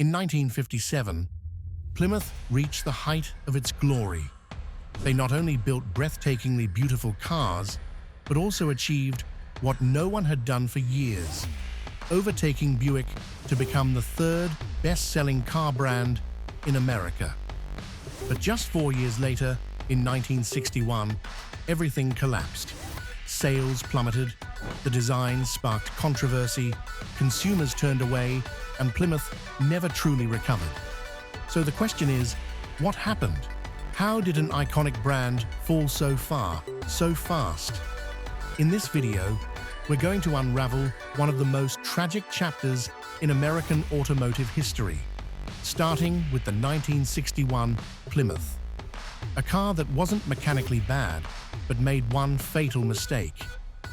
In 1957, Plymouth reached the height of its glory. They not only built breathtakingly beautiful cars, but also achieved what no one had done for years, overtaking Buick to become the third best-selling car brand in America. But just 4 years later, in 1961, everything collapsed. Sales plummeted, the design sparked controversy, consumers turned away, and Plymouth never truly recovered. So the question is, what happened? How did an iconic brand fall so far, so fast? In this video, we're going to unravel one of the most tragic chapters in American automotive history, starting with the 1961 Plymouth. A car that wasn't mechanically bad, but made one fatal mistake,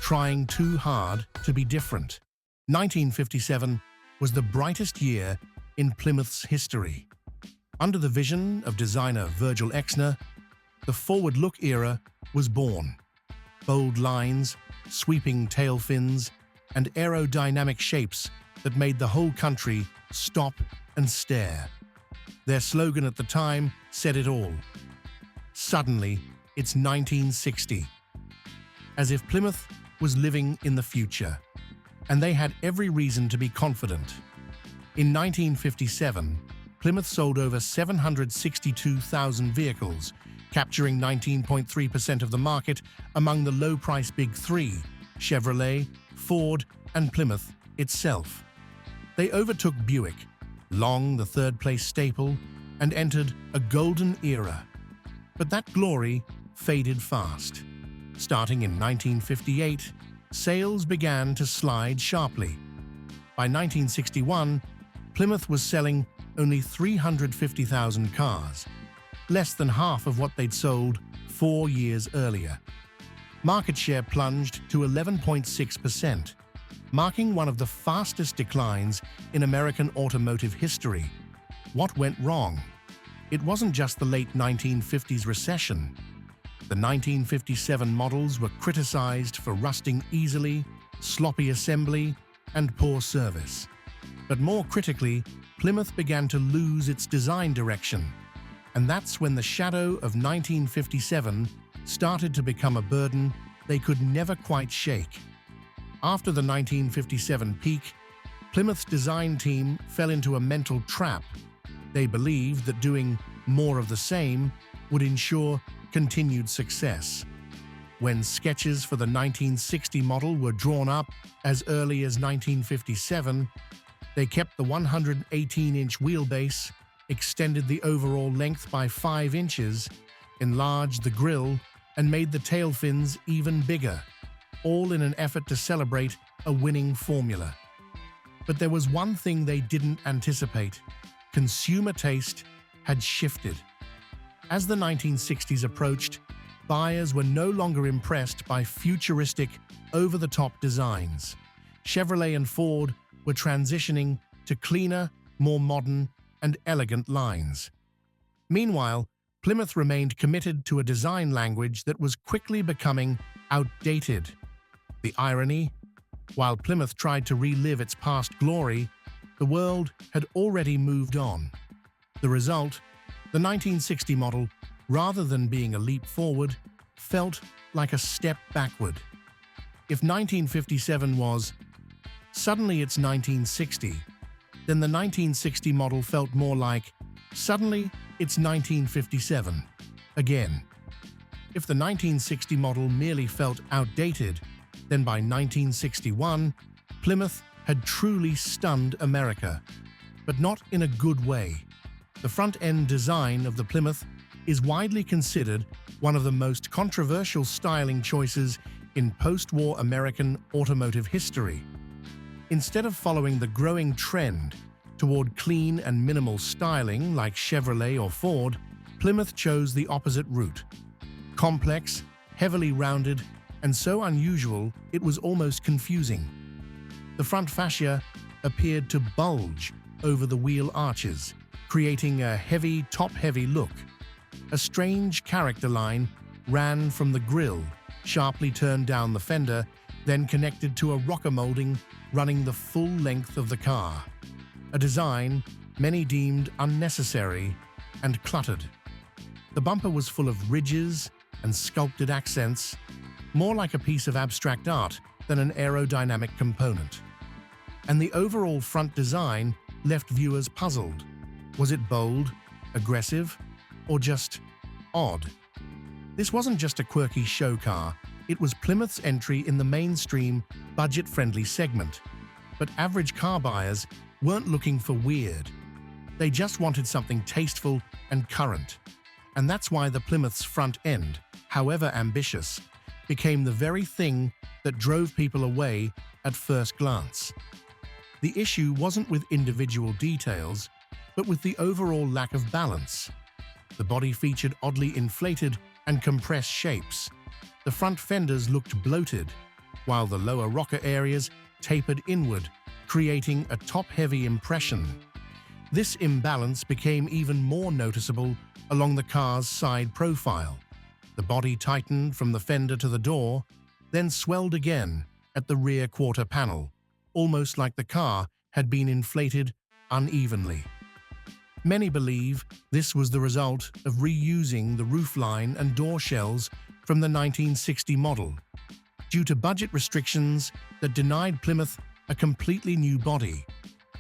trying too hard to be different. 1957 was the brightest year in Plymouth's history. Under the vision of designer Virgil Exner, the forward-look era was born. Bold lines, sweeping tail fins, and aerodynamic shapes that made the whole country stop and stare. Their slogan at the time said it all. Suddenly, it's 1960. As if Plymouth was living in the future, and they had every reason to be confident. In 1957, Plymouth sold over 762,000 vehicles, capturing 19.3% of the market among the low-price Big Three, Chevrolet, Ford, and Plymouth itself. They overtook Buick, long the third-place staple, and entered a golden era. But that glory faded fast. Starting in 1958, sales began to slide sharply. By 1961, Plymouth was selling only 350,000 cars, less than half of what they'd sold 4 years earlier. Market share plunged to 11.6%, marking one of the fastest declines in American automotive history. What went wrong? It wasn't just the late 1950s recession. The 1957 models were criticized for rusting easily, sloppy assembly, and poor service. But more critically, Plymouth began to lose its design direction. And that's when the shadow of 1957 started to become a burden they could never quite shake. After the 1957 peak, Plymouth's design team fell into a mental trap. They believed that doing more of the same would ensure continued success. When sketches for the 1960 model were drawn up as early as 1957, they kept the 118-inch wheelbase, extended the overall length by 5 inches, enlarged the grille, and made the tail fins even bigger, all in an effort to celebrate a winning formula. But there was one thing they didn't anticipate. Consumer taste had shifted. As the 1960s approached, buyers were no longer impressed by futuristic, over-the-top designs. Chevrolet and Ford were transitioning to cleaner, more modern, and elegant lines. Meanwhile, Plymouth remained committed to a design language that was quickly becoming outdated. The irony? While Plymouth tried to relive its past glory, the world had already moved on. The result? The 1960 model, rather than being a leap forward, felt like a step backward. If 1957 was, suddenly it's 1960, then the 1960 model felt more like, suddenly it's 1957, again. If the 1960 model merely felt outdated, then by 1961, Plymouth had truly stunned America, but not in a good way. The front-end design of the Plymouth is widely considered one of the most controversial styling choices in post-war American automotive history. Instead of following the growing trend toward clean and minimal styling like Chevrolet or Ford, Plymouth chose the opposite route. Complex, heavily rounded, and so unusual it was almost confusing. The front fascia appeared to bulge over the wheel arches, creating a heavy, top-heavy look. A strange character line ran from the grille, sharply turned down the fender, then connected to a rocker molding running the full length of the car. A design many deemed unnecessary and cluttered. The bumper was full of ridges and sculpted accents, more like a piece of abstract art than an aerodynamic component. And the overall front design left viewers puzzled. Was it bold, aggressive, or just odd? This wasn't just a quirky show car, it was Plymouth's entry in the mainstream, budget-friendly segment. But average car buyers weren't looking for weird. They just wanted something tasteful and current. And that's why the Plymouth's front end, however ambitious, became the very thing that drove people away at first glance. The issue wasn't with individual details, but with the overall lack of balance. The body featured oddly inflated and compressed shapes. The front fenders looked bloated, while the lower rocker areas tapered inward, creating a top-heavy impression. This imbalance became even more noticeable along the car's side profile. The body tightened from the fender to the door, then swelled again at the rear quarter panel, almost like the car had been inflated unevenly. Many believe this was the result of reusing the roofline and door shells from the 1960 model, due to budget restrictions that denied Plymouth a completely new body.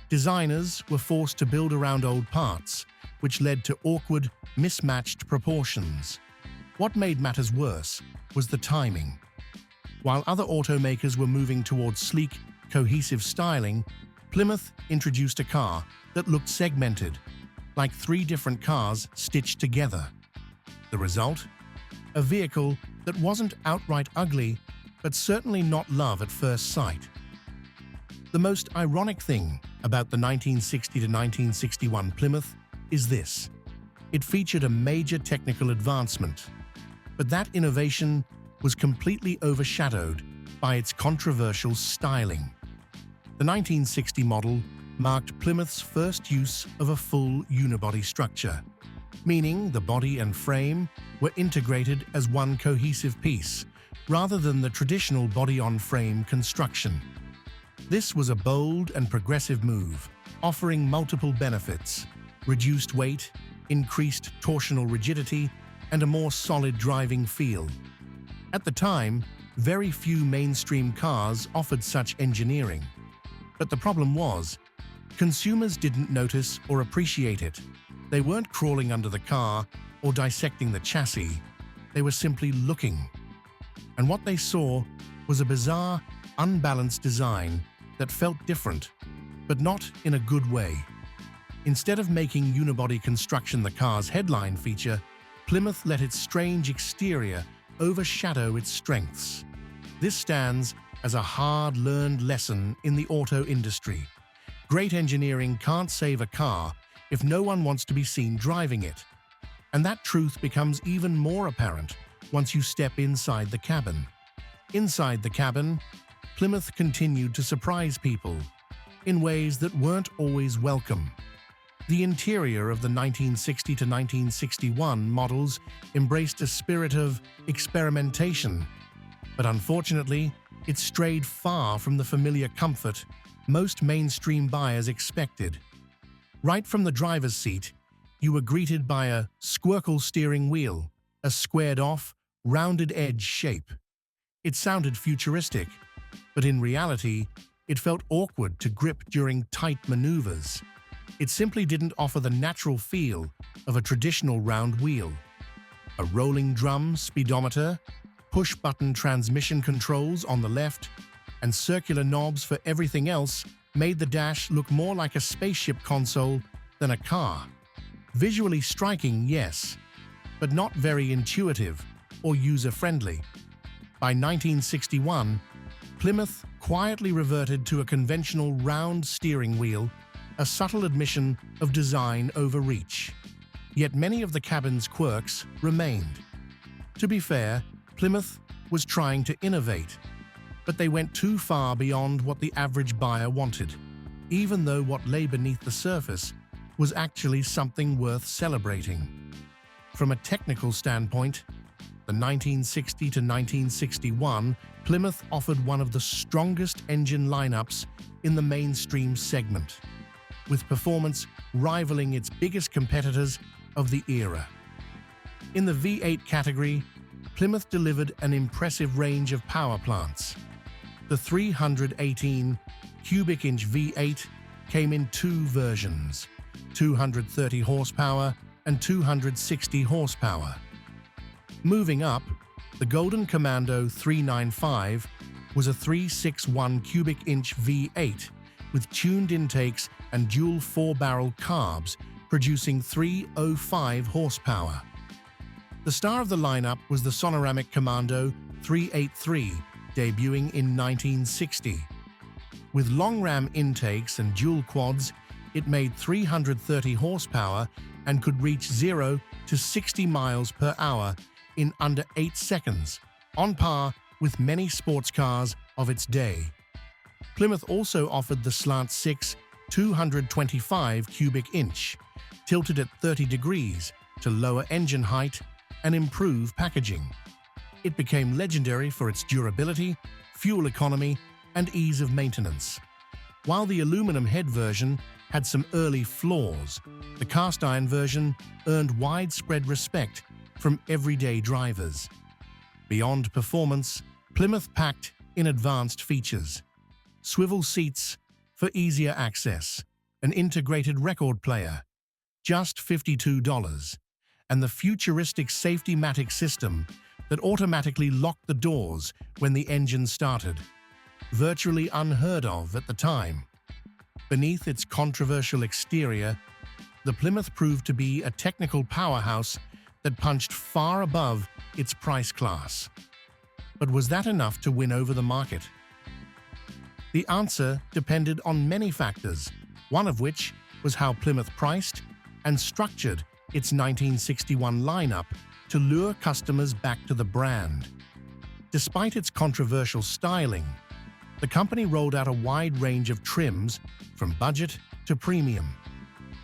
Designers were forced to build around old parts, which led to awkward, mismatched proportions. What made matters worse was the timing. While other automakers were moving towards sleek, cohesive styling, Plymouth introduced a car that looked segmented, like three different cars stitched together. The result? A vehicle that wasn't outright ugly, but certainly not love at first sight. The most ironic thing about the 1960 to 1961 Plymouth is this. It featured a major technical advancement, but that innovation was completely overshadowed by its controversial styling. The 1960 model marked Plymouth's first use of a full unibody structure, meaning the body and frame were integrated as one cohesive piece, rather than the traditional body-on-frame construction. This was a bold and progressive move, offering multiple benefits: reduced weight, increased torsional rigidity, and a more solid driving feel. At the time, very few mainstream cars offered such engineering. But the problem was, consumers didn't notice or appreciate it. They weren't crawling under the car or dissecting the chassis. They were simply looking. And what they saw was a bizarre, unbalanced design that felt different, but not in a good way. Instead of making unibody construction the car's headline feature, Plymouth let its strange exterior overshadow its strengths. This stands as a hard-learned lesson in the auto industry. Great engineering can't save a car if no one wants to be seen driving it. And that truth becomes even more apparent once you step inside the cabin. Inside the cabin, Plymouth continued to surprise people in ways that weren't always welcome. The interior of the 1960 to 1961 models embraced a spirit of experimentation, but unfortunately, it strayed far from the familiar comfort most mainstream buyers expected. Right from the driver's seat, you were greeted by a squircle steering wheel, a squared-off, rounded-edge shape. It sounded futuristic, but in reality, it felt awkward to grip during tight maneuvers. It simply didn't offer the natural feel of a traditional round wheel. A rolling drum speedometer, push-button transmission controls on the left, and circular knobs for everything else made the dash look more like a spaceship console than a car. Visually striking, yes, but not very intuitive or user-friendly. By 1961, Plymouth quietly reverted to a conventional round steering wheel, a subtle admission of design overreach. Yet many of the cabin's quirks remained. To be fair, Plymouth was trying to innovate, but they went too far beyond what the average buyer wanted, even though what lay beneath the surface was actually something worth celebrating. From a technical standpoint, the 1960 to 1961 Plymouth offered one of the strongest engine lineups in the mainstream segment. with performance rivaling its biggest competitors of the era. In the V8 category, Plymouth delivered an impressive range of power plants. The 318 cubic inch V8 came in two versions, 230 horsepower and 260 horsepower. Moving up, the Golden Commando 395 was a 361 cubic inch V8 with tuned intakes and dual 4-barrel carbs producing 305 horsepower. The star of the lineup was the Sonoramic Commando 383, debuting in 1960. With long ram intakes and dual quads, it made 330 horsepower and could reach 0 to 60 miles per hour in under 8 seconds, on par with many sports cars of its day. Plymouth also offered the Slant 6 225 cubic inch, tilted at 30 degrees to lower engine height and improve packaging. It became legendary for its durability, fuel economy, and ease of maintenance. While the aluminum head version had some early flaws, the cast iron version earned widespread respect from everyday drivers. Beyond performance, Plymouth packed in advanced features: swivel seats for easier access, an integrated record player, just $52, and the futuristic safety-matic system that automatically locked the doors when the engine started, virtually unheard of at the time. Beneath its controversial exterior, the Plymouth proved to be a technical powerhouse that punched far above its price class. But was that enough to win over the market? The answer depended on many factors, one of which was how Plymouth priced and structured its 1961 lineup to lure customers back to the brand. Despite its controversial styling, the company rolled out a wide range of trims from budget to premium.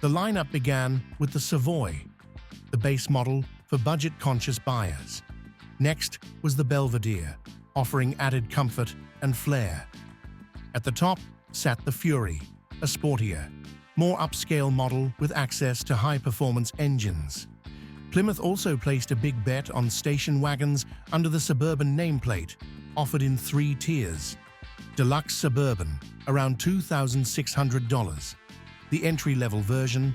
The lineup began with the Savoy, the base model for budget-conscious buyers. Next was the Belvedere, offering added comfort and flair. At the top sat the Fury, a sportier, more upscale model with access to high-performance engines. Plymouth also placed a big bet on station wagons under the Suburban nameplate, offered in 3 tiers. Deluxe Suburban, around $2,600. The entry-level version,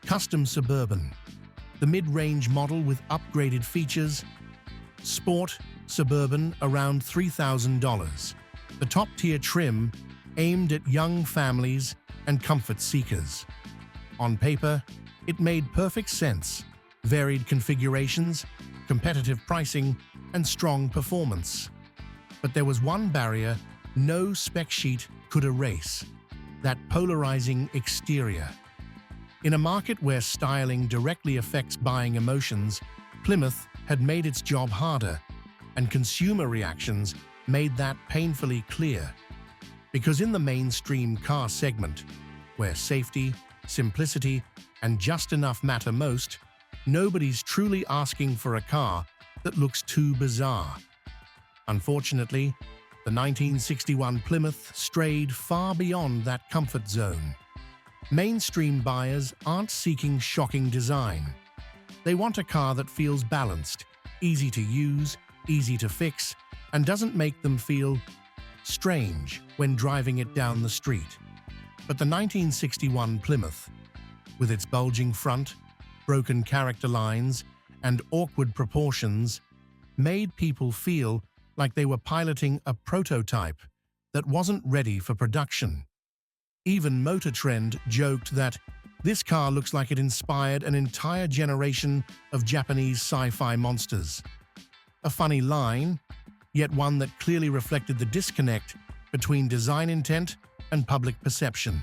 Custom Suburban, the mid-range model with upgraded features, Sport Suburban, around $3,000. The top-tier trim aimed at young families and comfort seekers. On paper, it made perfect sense: varied configurations, competitive pricing, and strong performance. But there was one barrier no spec sheet could erase: that polarizing exterior. In a market where styling directly affects buying emotions, Plymouth had made its job harder, and consumer reactions made that painfully clear. Because in the mainstream car segment, where safety, simplicity, and just enough matter most, nobody's truly asking for a car that looks too bizarre. Unfortunately, the 1961 Plymouth strayed far beyond that comfort zone. Mainstream buyers aren't seeking shocking design. They want a car that feels balanced, easy to use, easy to fix, and doesn't make them feel strange when driving it down the street. But the 1961 Plymouth, with its bulging front, broken character lines, and awkward proportions, made people feel like they were piloting a prototype that wasn't ready for production. Even Motor Trend joked that this car looks like it inspired an entire generation of Japanese sci-fi monsters. A funny line, yet one that clearly reflected the disconnect between design intent and public perception.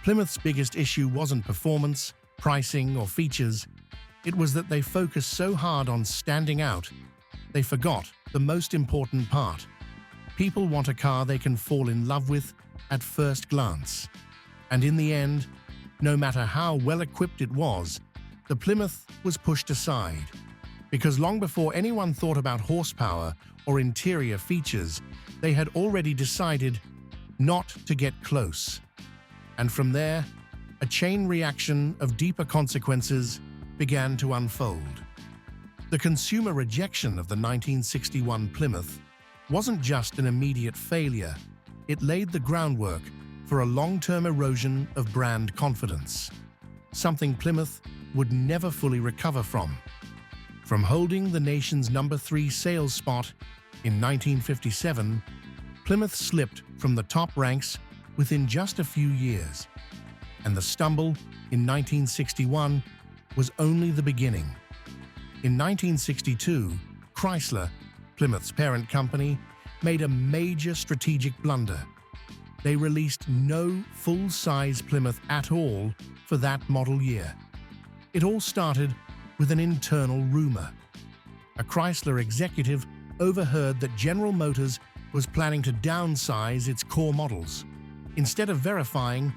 Plymouth's biggest issue wasn't performance, pricing, or features. It was that they focused so hard on standing out, they forgot the most important part. People want a car they can fall in love with at first glance. And in the end, no matter how well-equipped it was, the Plymouth was pushed aside. Because long before anyone thought about horsepower or interior features, they had already decided not to get close. And from there, a chain reaction of deeper consequences began to unfold. The consumer rejection of the 1961 Plymouth wasn't just an immediate failure, it laid the groundwork for a long-term erosion of brand confidence, something Plymouth would never fully recover from. From holding the nation's #3 sales spot in 1957, Plymouth slipped from the top ranks within just a few years, and the stumble in 1961 was only the beginning. In 1962, Chrysler, Plymouth's parent company, made a major strategic blunder. They released no full-size Plymouth at all for that model year. It all started with an internal rumor. A Chrysler executive overheard that General Motors was planning to downsize its core models. Instead of verifying,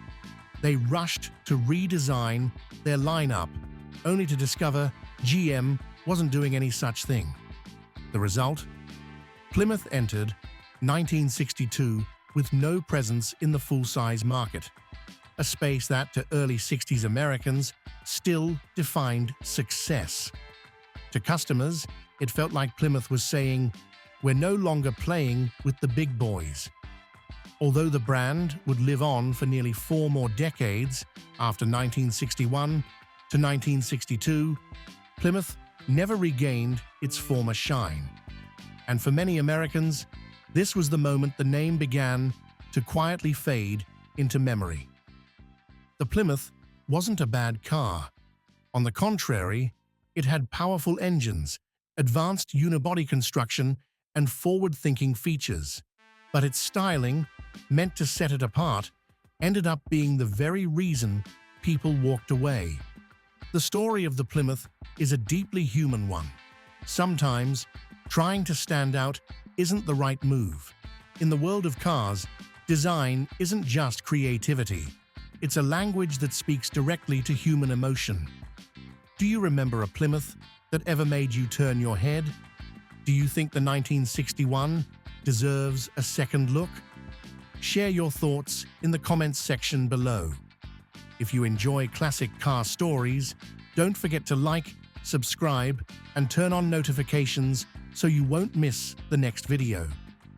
they rushed to redesign their lineup, only to discover GM wasn't doing any such thing. The result? Plymouth entered 1962 with no presence in the full-size market, a space that, to early 60s Americans, still defined success. To customers, it felt like Plymouth was saying, "We're no longer playing with the big boys." Although the brand would live on for nearly 4 more decades, after 1961 to 1962, Plymouth never regained its former shine. And for many Americans, this was the moment the name began to quietly fade into memory. The Plymouth wasn't a bad car. On the contrary, it had powerful engines, advanced unibody construction, and forward-thinking features. But its styling, meant to set it apart, ended up being the very reason people walked away. The story of the Plymouth is a deeply human one. Sometimes, trying to stand out isn't the right move. In the world of cars, design isn't just creativity. It's a language that speaks directly to human emotion. Do you remember a Plymouth that ever made you turn your head? Do you think the 1961 deserves a second look? Share your thoughts in the comments section below. If you enjoy classic car stories, don't forget to like, subscribe, and turn on notifications so you won't miss the next video.